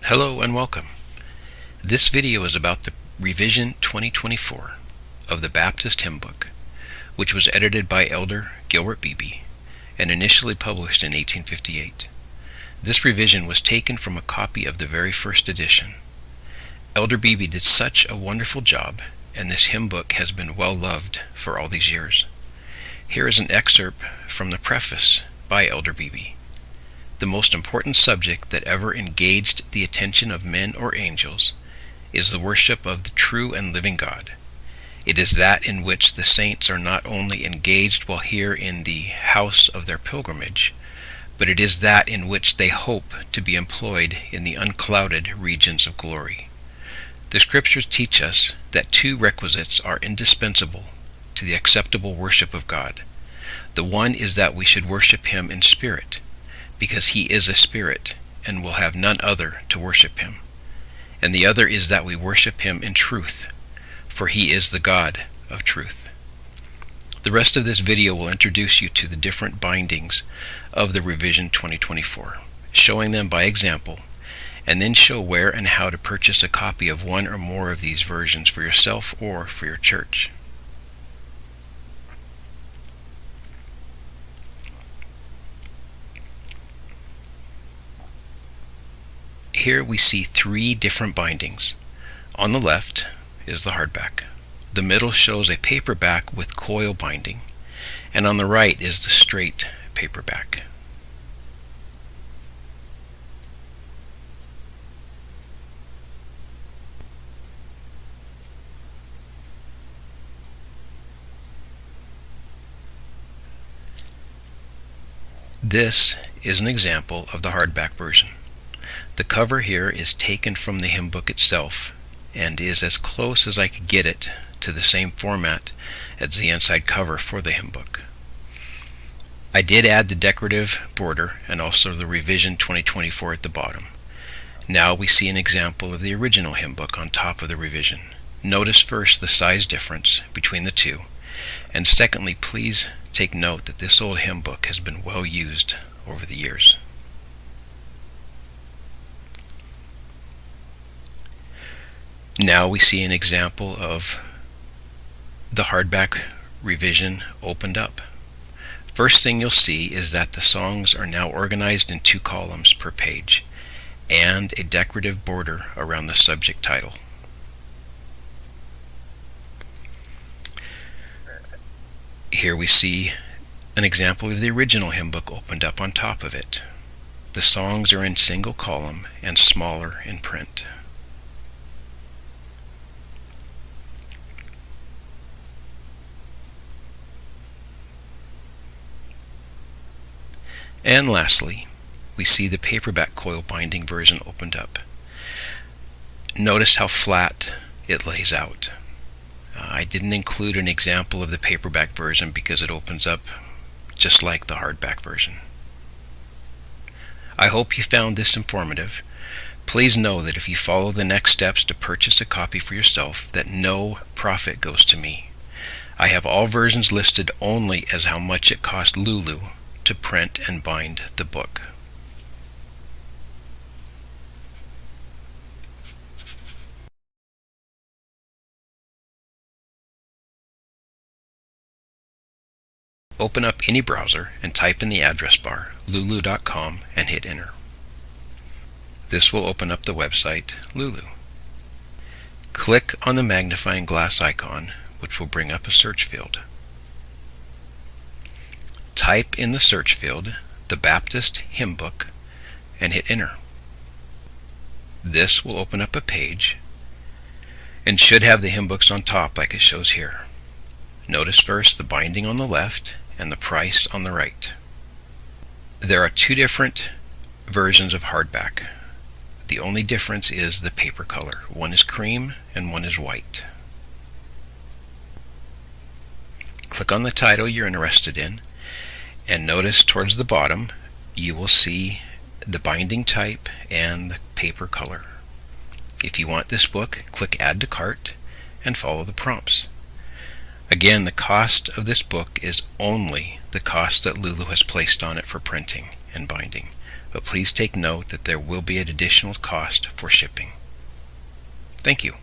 Hello and welcome. This video is about the revision 2024 of the Baptist Hymn Book, which was edited by Elder Gilbert Beebe and initially published in 1858. This revision was taken from a copy of the very first edition. Elder Beebe did such a wonderful job, and this hymn book has been well loved for all these years. Here is an excerpt from the preface by Elder Beebe. The most important subject that ever engaged the attention of men or angels is the worship of the true and living God. It is that in which the saints are not only engaged while here in the house of their pilgrimage, but it is that in which they hope to be employed in the unclouded regions of glory. The Scriptures teach us that two requisites are indispensable to the acceptable worship of God. The one is that we should worship Him in spirit, because He is a spirit, and will have none other to worship Him. And the other is that we worship Him in truth, for He is the God of truth. The rest of this video will introduce you to the different bindings of the Revision 2024, showing them by example, and then show where and how to purchase a copy of one or more of these versions for yourself or for your church. Here we see three different bindings. On the left is the hardback. The middle shows a paperback with coil binding, and on the right is the straight paperback. This is an example of the hardback version. The cover here is taken from the hymn book itself and is as close as I could get it to the same format as the inside cover for the hymn book. I did add the decorative border and also the revision 2024 at the bottom. Now we see an example of the original hymn book on top of the revision. Notice first the size difference between the two, and secondly, please take note that this old hymn book has been well used over the years. Now we see an example of the hardback revision opened up. First thing you'll see is that the songs are now organized in 2 columns per page and a decorative border around the subject title. Here we see an example of the original hymn book opened up on top of it. The songs are in single column and smaller in print. And lastly, we see the paperback coil binding version opened up. Notice how flat it lays out. I didn't include an example of the paperback version because it opens up just like the hardback version. I hope you found this informative. Please know that if you follow the next steps to purchase a copy for yourself, that no profit goes to me. I have all versions listed only as how much it cost Lulu to print and bind the book. Open up any browser and type in the address bar lulu.com and hit enter. This will open up the website Lulu. Click on the magnifying glass icon, which will bring up a search field. Type in the search field the Baptist Hymn Book and hit enter. This will open up a page and should have the hymn books on top like it shows here. Notice first the binding on the left and the price on the right. There are 2 different versions of hardback. The only difference is the paper color. One is cream and one is white. Click on the title you're interested in, and notice towards the bottom you will see the binding type and the paper color. If you want this book, click Add to Cart and follow the prompts. Again, the cost of this book is only the cost that Lulu has placed on it for printing and binding, but please take note that there will be an additional cost for shipping. Thank you.